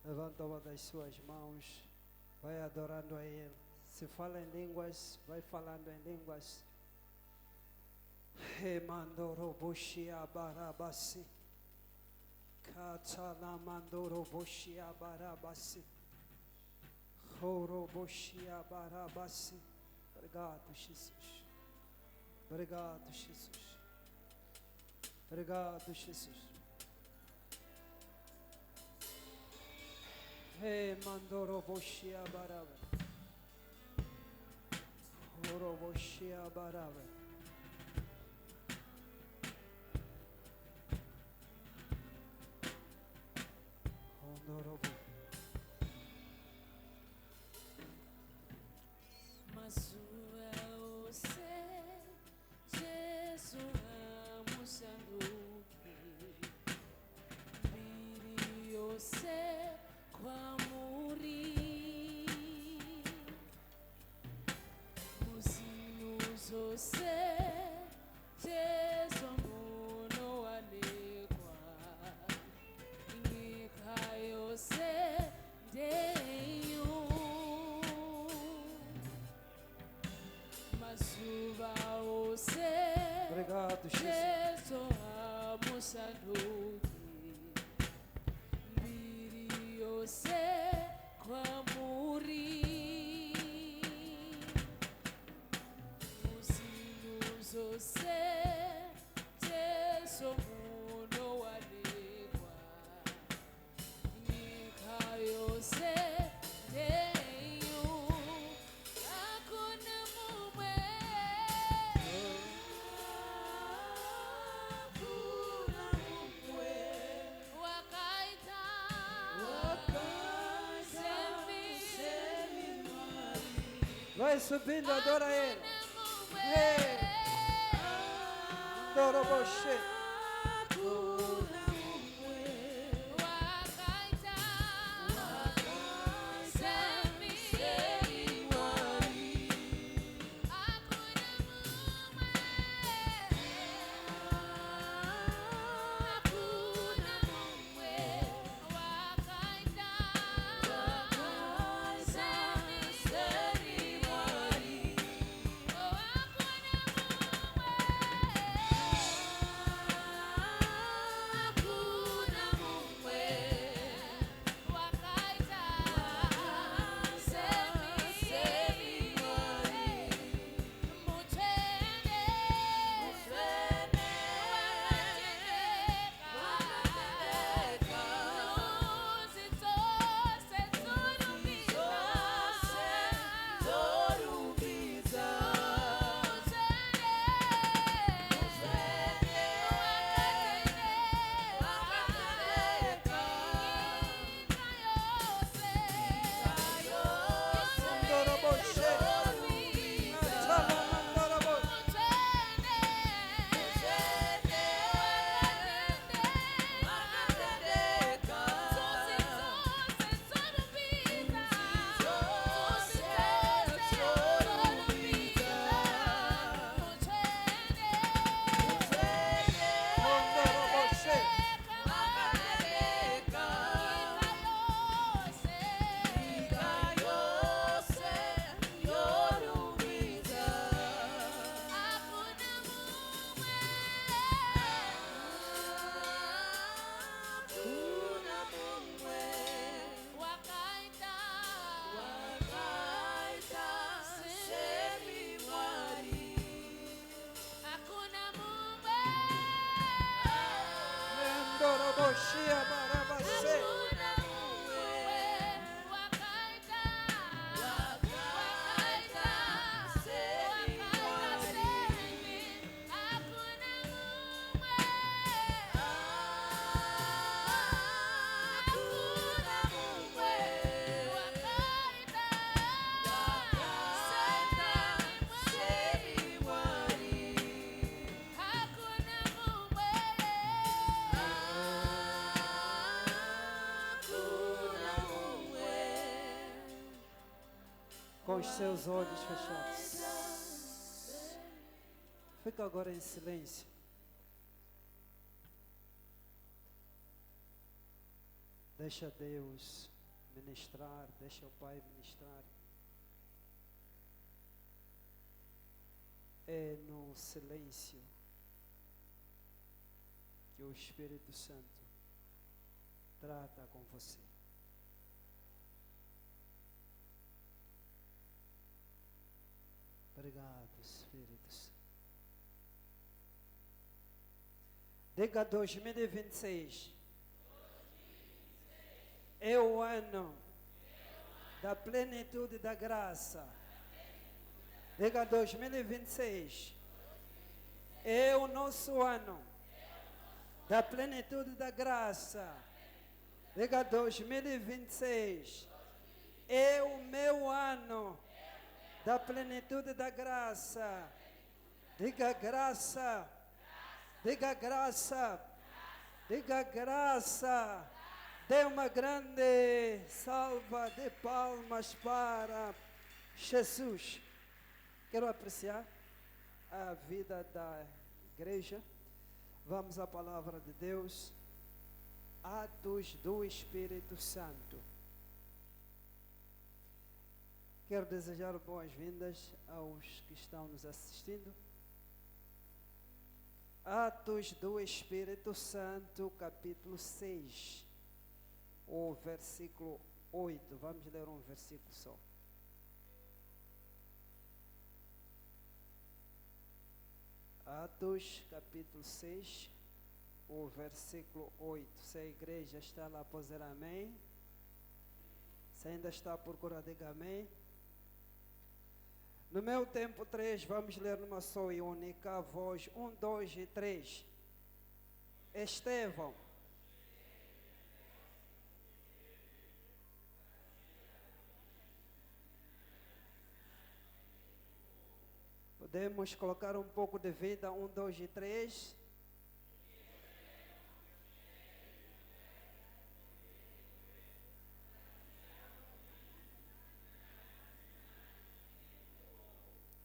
Levanta uma das suas mãos, vai adorando a Ele. Se fala em línguas, vai falando em línguas. Remandoroboshia barabasi. Katalamandoroboshia barabasi. Choroboshia barabasi. Obrigado, Jesus. Obrigado, Jesus. Obrigado, Jesus. Mandoroboshia baraba. Choroboshia baraba. Honorobo. Mas você, Jesus, amos anduki, biri você, quamuri, musinus você, Jesus muno alegua, ingeka você, deyo. Obrigado, Jesus. Vai subindo, adora Ele. Hey. Doroboshé. Doroboshia barabase. Com os seus olhos fechados. Fica agora em silêncio. Deixa Deus ministrar, deixa o Pai ministrar. É no silêncio que o Espírito Santo trata com você. Obrigado, Espírito Santo. Diga 2026. É o ano da plenitude da graça. Diga 2026. É o nosso ano da plenitude da graça. Diga 2026. É o meu ano da plenitude da graça. Diga graça. Diga graça. Diga graça. Dê uma grande salva de palmas para Jesus. Quero apreciar a vida da igreja. Vamos à palavra de Deus. Atos do Espírito Santo. Quero desejar boas-vindas aos que estão nos assistindo. Atos do Espírito Santo, capítulo 6, o versículo 8. Vamos ler um versículo só. Atos, capítulo 6, o versículo 8. Se a igreja está lá, pode dizer amém. Se ainda está à procura, diga amém. No meu tempo 3, vamos ler numa só e única voz. 1, 2 e 3. Estevão. Podemos colocar um pouco de vida. 1, 2 e 3.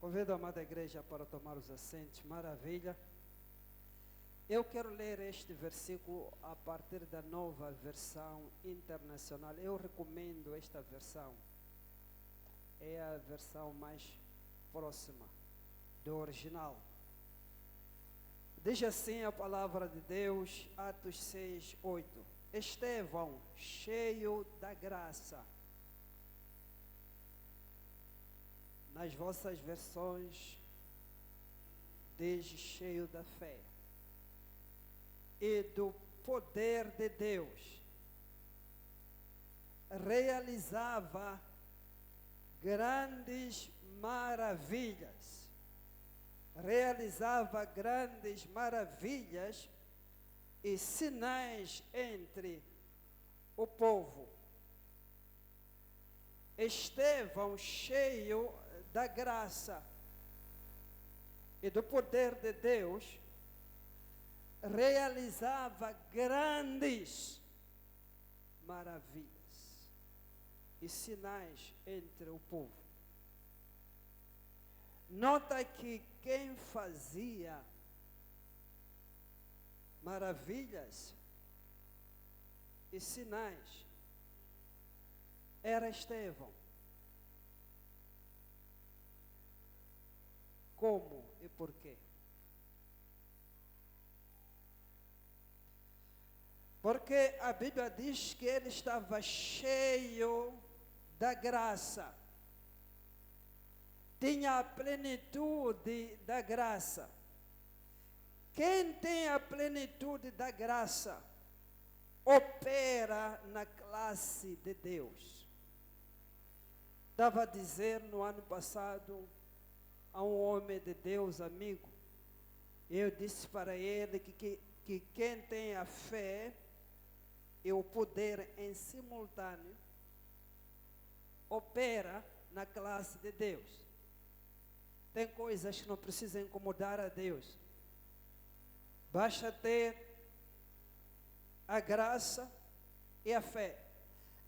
Convido a amada igreja para tomar os assentos. Maravilha. Eu quero ler este versículo a partir da nova versão internacional. Eu recomendo esta versão. É a versão mais próxima do original. Diz assim a palavra de Deus, Atos 6, 8. Estevão, cheio da graça. Nas vossas versões, diz cheio da fé e do poder de Deus, realizava grandes maravilhas. Realizava grandes maravilhas e sinais entre o povo. Estevão, cheio da graça e do poder de Deus, realizava grandes maravilhas e sinais entre o povo. Nota que quem fazia maravilhas e sinais era Estevão. Como e por quê? Porque a Bíblia diz que ele estava cheio da graça. Tinha a plenitude da graça. Quem tem a plenitude da graça opera na classe de Deus. Estava a dizer no ano passado a um homem de Deus, amigo, eu disse para ele que quem tem a fé e o poder em simultâneo opera na classe de Deus. Tem coisas que não precisam incomodar a Deus. Basta ter a graça e a fé.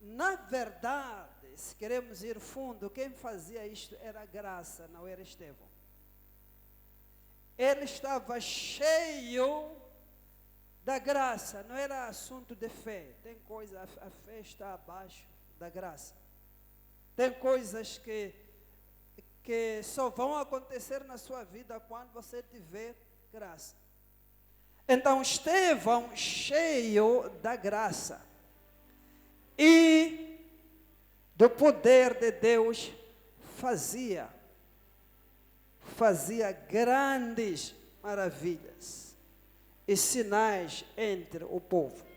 Na verdade, se queremos ir fundo, quem fazia isto era a graça, não era Estevão. Ele estava cheio da graça, não era assunto de fé. Tem coisa, a fé está abaixo da graça. Tem coisas que só vão acontecer na sua vida quando você tiver graça. Então, Estevão, cheio da graça e do poder de Deus, fazia grandes maravilhas e sinais entre o povo.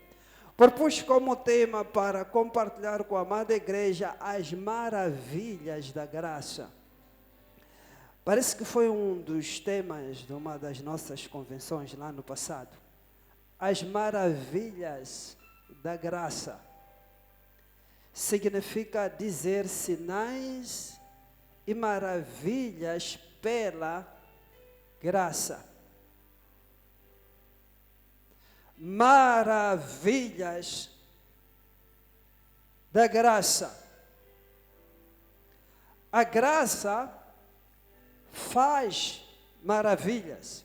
Propus como tema para compartilhar com a amada igreja as maravilhas da graça. Parece que foi um dos temas de uma das nossas convenções lá no passado. As maravilhas da graça. Significa dizer sinais e maravilhas pela graça. Maravilhas da graça. A graça faz maravilhas.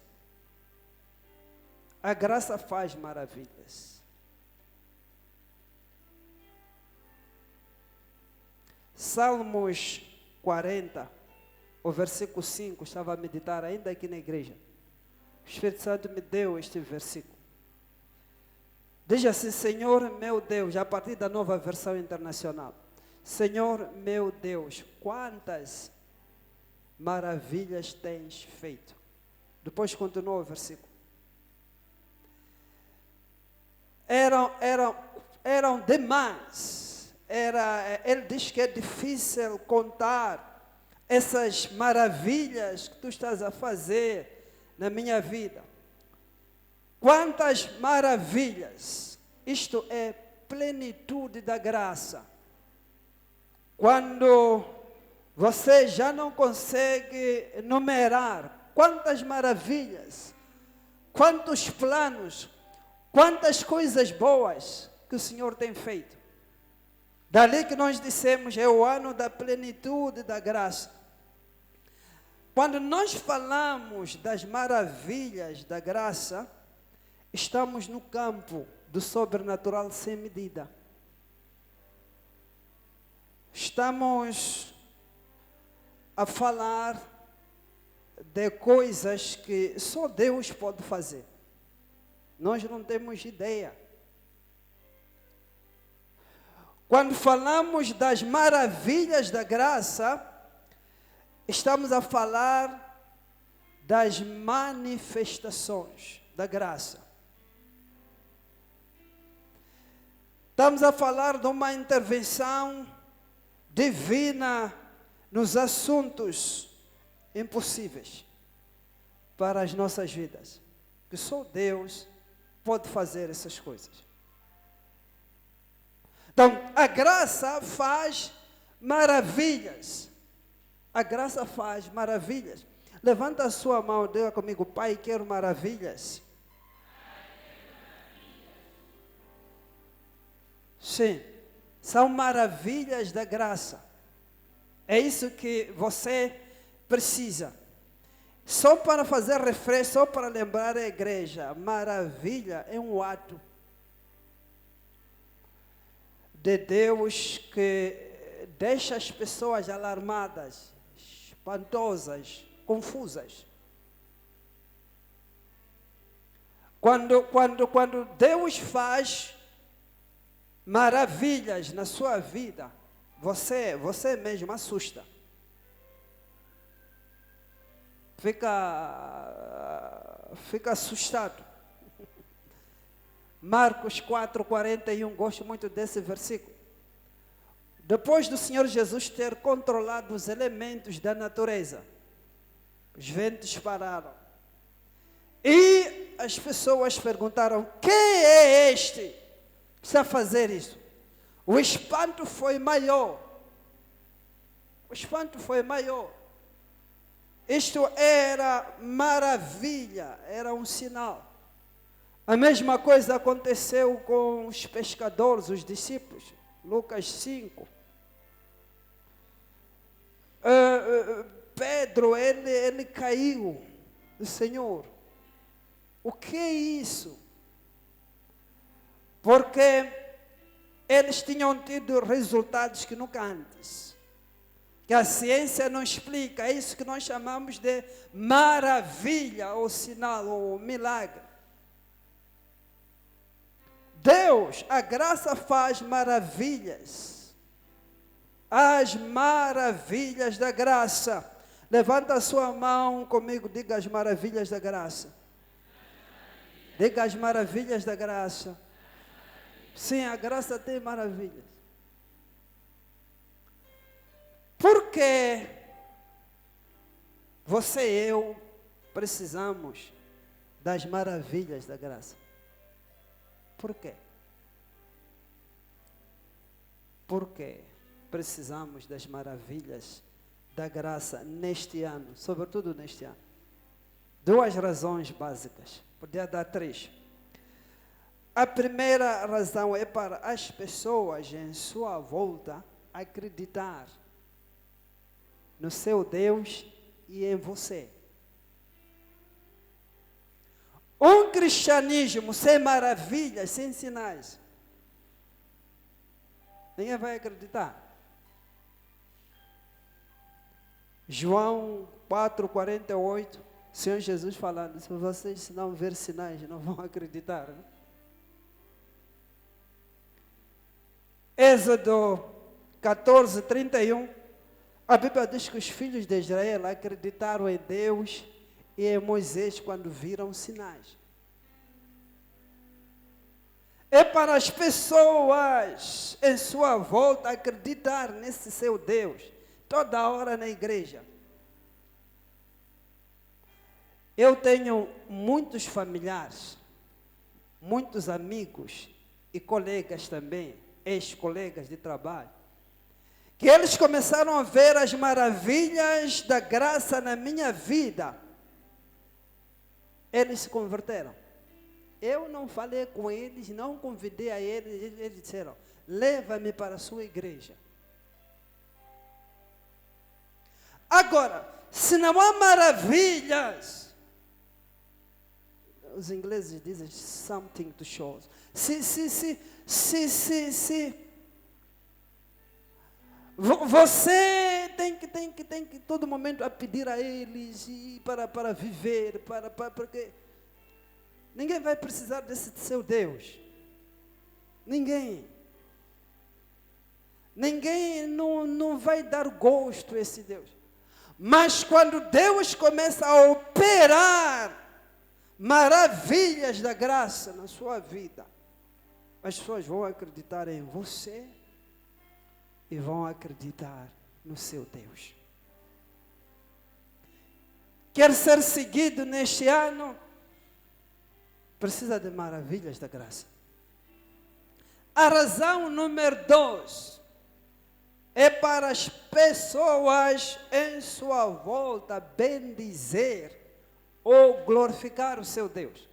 A graça faz maravilhas. Salmos 40, o versículo 5, estava a meditar ainda aqui na igreja. O Espírito Santo me deu este versículo. Diz assim: Senhor meu Deus, a partir da Nova Versão Internacional. Senhor meu Deus, quantas maravilhas tens feito. Depois continua o versículo. Eram demais. Ele diz que é difícil contar essas maravilhas que tu estás a fazer na minha vida. Quantas maravilhas! Isto é plenitude da graça. Quando você já não consegue numerar quantas maravilhas, quantos planos, quantas coisas boas que o Senhor tem feito. Dali que nós dissemos, é o ano da plenitude da graça. Quando nós falamos das maravilhas da graça, estamos no campo do sobrenatural sem medida. Estamos a falar de coisas que só Deus pode fazer. Nós não temos ideia. Quando falamos das maravilhas da graça, estamos a falar das manifestações da graça. Estamos a falar de uma intervenção divina nos assuntos impossíveis para as nossas vidas. Que só Deus pode fazer essas coisas. Então, a graça faz maravilhas. A graça faz maravilhas. Levanta a sua mão, diga comigo: Pai, quero maravilhas. Sim, são maravilhas da graça. É isso que você precisa. Só para fazer refresco, só para lembrar a igreja, maravilha é um ato de Deus que deixa as pessoas alarmadas, espantosas, confusas. Quando Deus faz maravilhas na sua vida, você mesmo assusta. Fica assustado. Marcos 4:41, gosto muito desse versículo. Depois do Senhor Jesus ter controlado os elementos da natureza, os ventos pararam. E as pessoas perguntaram: quem é este que está a fazer isso? O espanto foi maior. O espanto foi maior. Isto era maravilha, era um sinal. A mesma coisa aconteceu com os pescadores, os discípulos. Lucas 5. Pedro, ele caiu. O Senhor, o que é isso? Porque eles tinham tido resultados que nunca antes. Que a ciência não explica, é isso que nós chamamos de maravilha, ou sinal, ou milagre. Deus, a graça faz maravilhas. As maravilhas da graça. Levanta a sua mão comigo, diga as maravilhas da graça. Diga as maravilhas da graça. Sim, a graça tem maravilhas. Por que você e eu precisamos das maravilhas da graça? Por quê? Por que precisamos das maravilhas da graça neste ano, sobretudo neste ano? Duas razões básicas, podia dar três. A primeira razão é para as pessoas em sua volta acreditar no seu Deus e em você. Um cristianismo sem maravilhas, sem sinais, ninguém vai acreditar. João 4,48, Senhor Jesus falando, se vocês não ver sinais, não vão acreditar. Né? Êxodo 14:31, a Bíblia diz que os filhos de Israel acreditaram em Deus e em Moisés quando viram sinais. É para as pessoas em sua volta acreditar nesse seu Deus, toda hora na igreja. Eu tenho muitos familiares, muitos amigos e colegas também, ex-colegas de trabalho, que eles começaram a ver as maravilhas da graça na minha vida. Eles se converteram. Eu não falei com eles, não convidei a eles, eles disseram, leva-me para a sua igreja. Agora, se não há maravilhas, os ingleses dizem something to show. Você tem que todo momento a pedir a eles e para viver, porque ninguém vai precisar desse seu Deus. Ninguém não vai dar gosto a esse Deus. Mas quando Deus começa a operar maravilhas da graça na sua vida, as pessoas vão acreditar em você e vão acreditar no seu Deus. Quer ser seguido neste ano? Precisa de maravilhas da graça. A razão número 2 é para as pessoas em sua volta bendizer ou glorificar o seu Deus.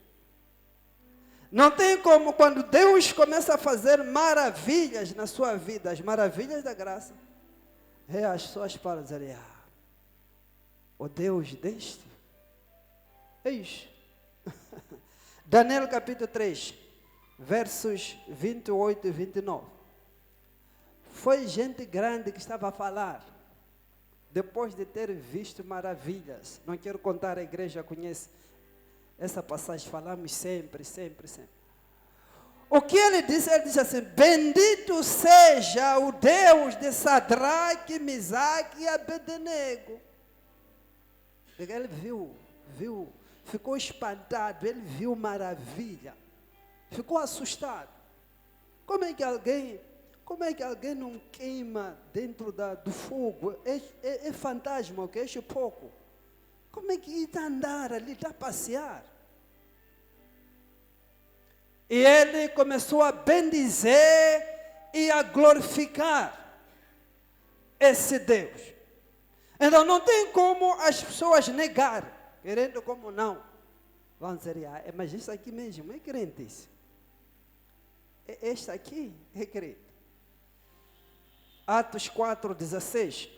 Não tem como, quando Deus começa a fazer maravilhas na sua vida, as maravilhas da graça, as pessoas param de dizer, o Deus deste, eis. Daniel capítulo 3, versos 28 e 29. Foi gente grande que estava a falar, depois de ter visto maravilhas. Não quero contar, a igreja conhece essa passagem, falamos sempre. O que ele disse? Ele disse assim, bendito seja o Deus de Sadraque, Misaque e Abednego. Ele viu, ficou espantado, ele viu maravilha, ficou assustado. Como é que alguém não queima dentro do fogo? É fantasma, ok? Enche pouco. Como é que está a andar ali, está a passear? E ele começou a bendizer e a glorificar esse Deus. Então não tem como as pessoas negar, querendo como não. Vão dizer, mas isso aqui mesmo é crente. Este aqui é crente. Atos 4:16.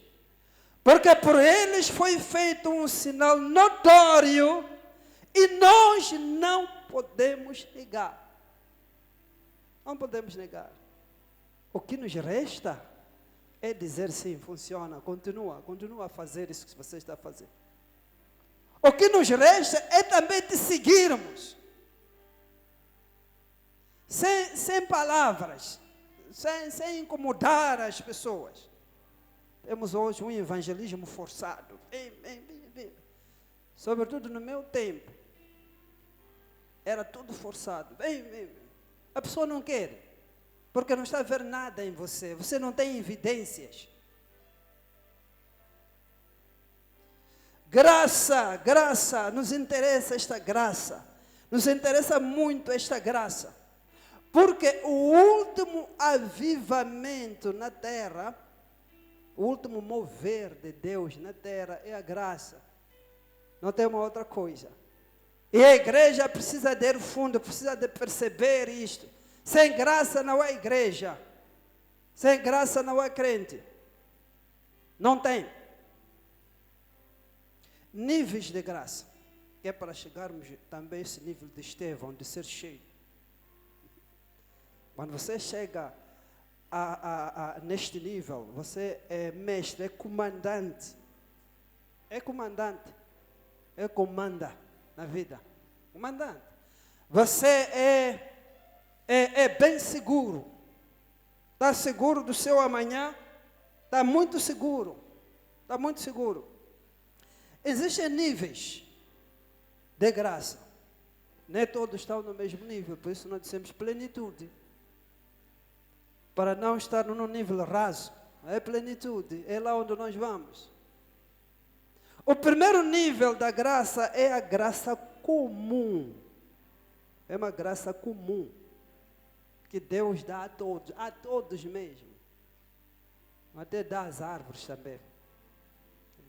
Porque por eles foi feito um sinal notório e nós não podemos negar. Não podemos negar. O que nos resta é dizer sim, funciona, continua a fazer isso que você está fazendo. O que nos resta é também te seguirmos. Sem palavras, sem incomodar as pessoas. Temos hoje um evangelismo forçado. Vem. Sobretudo no meu tempo. Era tudo forçado. Vem. A pessoa não quer. Porque não está a ver nada em você. Você não tem evidências. Graça, nos interessa esta graça. Nos interessa muito esta graça. Porque o último avivamento na terra, o último mover de Deus na terra é a graça. Não tem uma outra coisa. E a igreja precisa de ir fundo, precisa de perceber isto. Sem graça não há igreja. Sem graça não há crente. Não tem. Níveis de graça. Que é para chegarmos também a esse nível de Estevão, de ser cheio. Quando você chega neste nível, você é mestre, é comandante. É comandante. É comanda na vida. Comandante. Você é bem seguro. Está seguro do seu amanhã? Está muito seguro. Está muito seguro. Existem níveis de graça. Nem todos estão no mesmo nível, por isso nós dissemos plenitude. Para não estar num nível raso, é plenitude, é lá onde nós vamos. O primeiro nível da graça é a graça comum. É uma graça comum, que Deus dá a todos mesmo. Até dá às árvores também.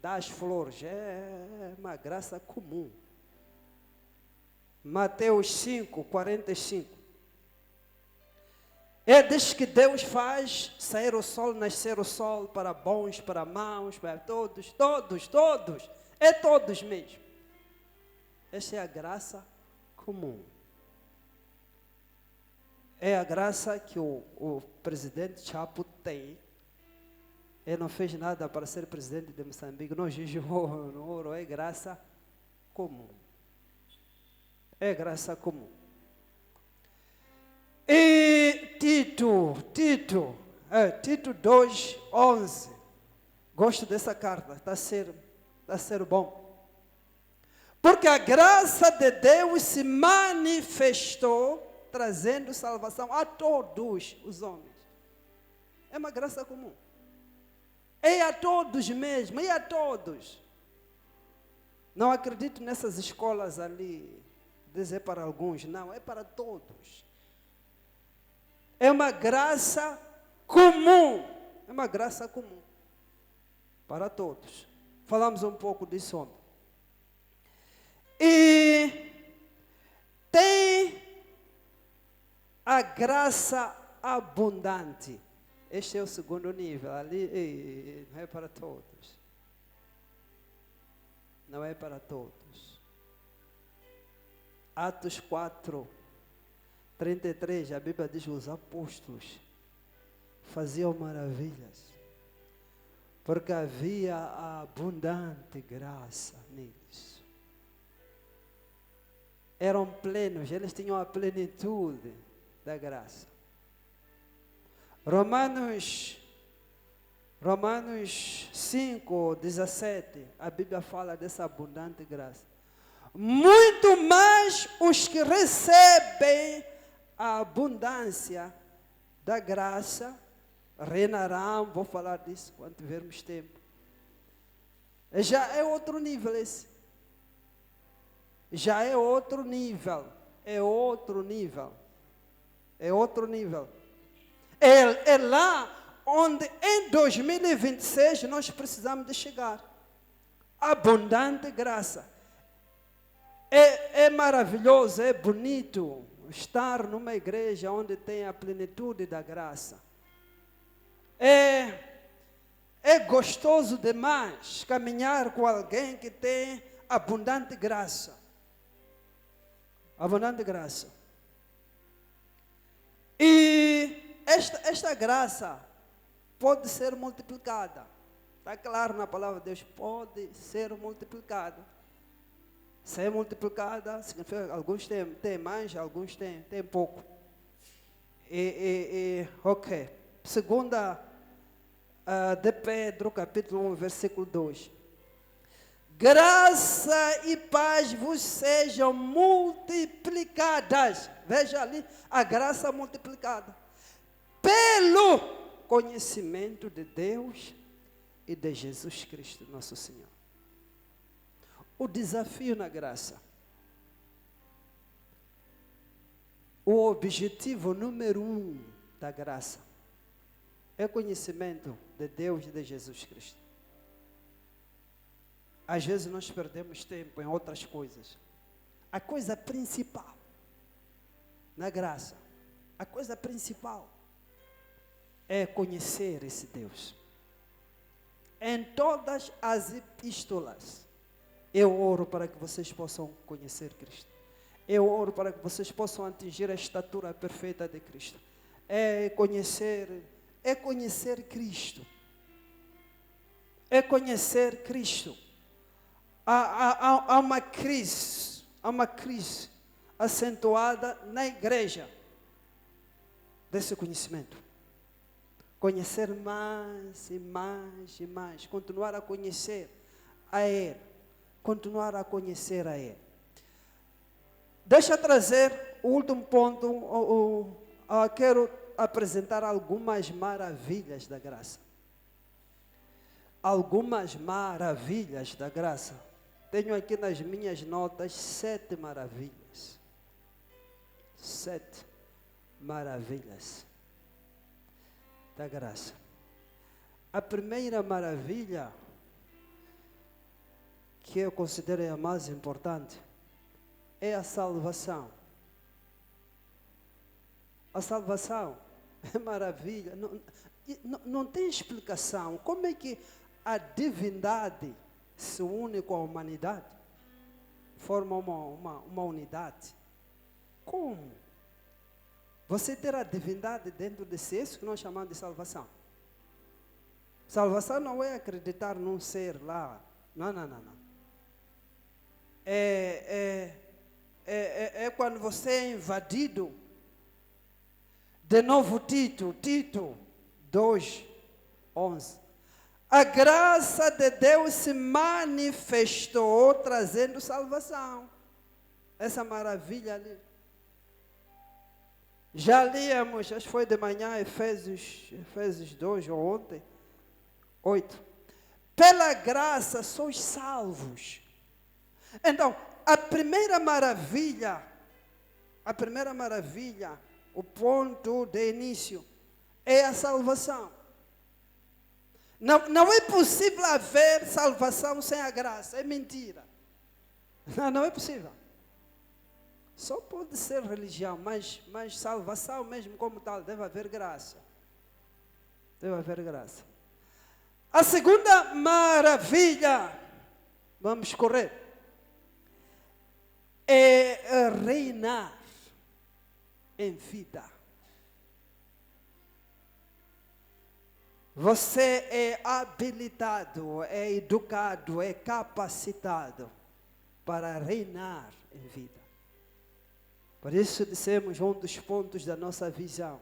Dá às flores, é uma graça comum. Mateus 5, 45. Diz que Deus faz sair o sol, nascer o sol, para bons, para maus, para todos. É todos mesmo. Esta é a graça comum. É a graça que o presidente Chapo tem. Ele não fez nada para ser presidente de Moçambique, não jejuou no ouro, é graça comum. É graça comum. E Tito 2:11. Gosto dessa carta, está a ser bom. Porque a graça de Deus se manifestou, trazendo salvação a todos os homens. É uma graça comum. É a todos mesmo, é a todos. Não acredito nessas escolas ali, dizer para alguns, não, é para todos. É uma graça comum. É uma graça comum. Para todos. Falamos um pouco disso ontem. E tem a graça abundante. Este é o segundo nível. Ali não é para todos. Não é para todos. Atos 4, 33, a Bíblia diz que os apóstolos faziam maravilhas, porque havia a abundante graça neles. Eram plenos, eles tinham a plenitude da graça. Romanos 5, 17, a Bíblia fala dessa abundante graça. Muito mais os que recebem a abundância da graça reinarão, vou falar disso quando tivermos tempo. Já é outro nível esse. Já é outro nível. É outro nível. É outro nível. É lá onde em 2026 nós precisamos de chegar. Abundante graça. É maravilhoso, é bonito estar numa igreja onde tem a plenitude da graça. É gostoso demais caminhar com alguém que tem abundante graça. Abundante graça. E esta graça pode ser multiplicada. Está claro na palavra de Deus, pode ser multiplicada. Se é multiplicada, significa que alguns têm mais, alguns têm pouco. Ok. Segunda de Pedro, capítulo 1, versículo 2. Graça e paz vos sejam multiplicadas. Veja ali, a graça multiplicada. Pelo conhecimento de Deus e de Jesus Cristo, nosso Senhor. O desafio na graça. O objetivo número 1 da graça é o conhecimento de Deus e de Jesus Cristo. Às vezes nós perdemos tempo em outras coisas. A coisa principal na graça, a coisa principal é conhecer esse Deus. Em todas as epístolas, eu oro para que vocês possam conhecer Cristo. Eu oro para que vocês possam atingir a estatura perfeita de Cristo. É conhecer Cristo. É conhecer Cristo. Há uma crise acentuada na igreja desse conhecimento. Conhecer mais e mais e mais. Continuar a conhecer a Ele. Continuar a conhecer a Ele. Deixa eu trazer o último ponto. Quero apresentar algumas maravilhas da graça. Algumas maravilhas da graça. Tenho aqui nas minhas notas 7 maravilhas. 7 maravilhas da graça. A primeira maravilha, que eu considero a mais importante, é a salvação. A salvação é maravilha. Não tem explicação. Como é que a divindade se une com a humanidade? Forma uma unidade. Como? Você ter a divindade dentro de si, isso que nós chamamos de salvação. Salvação não é acreditar num ser lá. Não. É quando você é invadido. De novo Tito 2:11. A graça de Deus se manifestou trazendo salvação. Essa maravilha ali. Já líamos, acho que foi de manhã, Efésios 2 ou ontem, 8. Pela graça sois salvos. Então, a primeira maravilha, o ponto de início, é a salvação. Não é possível haver salvação sem a graça, é mentira. Não é possível. Só pode ser religião, mas salvação mesmo como tal, deve haver graça. Deve haver graça. A segunda maravilha, vamos correr, é reinar em vida. Você é habilitado, é educado, é capacitado para reinar em vida. Por isso dissemos, um dos pontos da nossa visão,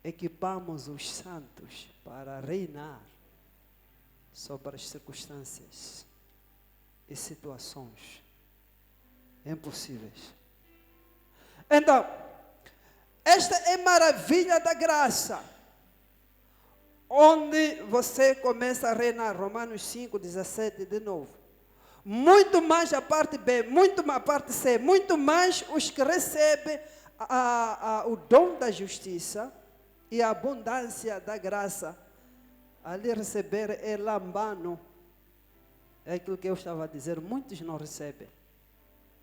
equipamos os santos para reinar sobre as circunstâncias e situações impossíveis. Então, esta é maravilha da graça, onde você começa a reinar. Romanos 5:17 de novo. Muito mais a parte B, muito mais a parte C, muito mais os que recebem o dom da justiça e a abundância da graça. Ali receber é lambano. É aquilo que eu estava a dizer, muitos não recebem.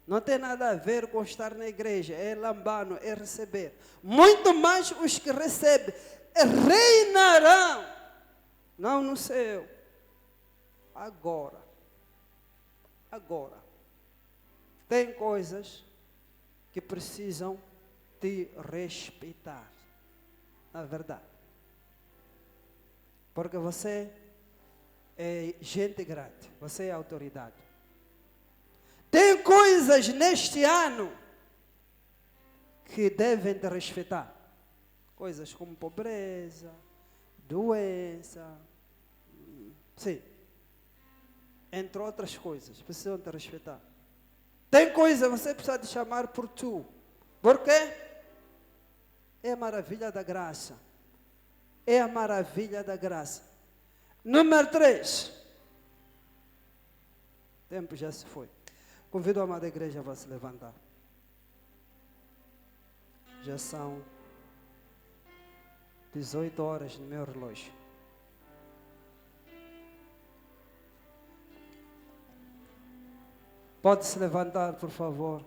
Não tem nada a ver com estar na igreja, é lambano, é receber. Muito mais os que recebem reinarão, não no céu, agora. Tem coisas que precisam te respeitar. na verdade. Porque você é gente grande, você é autoridade. Tem coisas neste ano que devem te respeitar. Coisas como pobreza, doença, sim. Entre outras coisas, precisam te respeitar. Tem coisa que você precisa te chamar por tu. Por quê? É a maravilha da graça. É a maravilha da graça. Número 3. O tempo já se foi. Convido a amada igreja a se levantar. Já são 18 horas no meu relógio. Pode se levantar, por favor.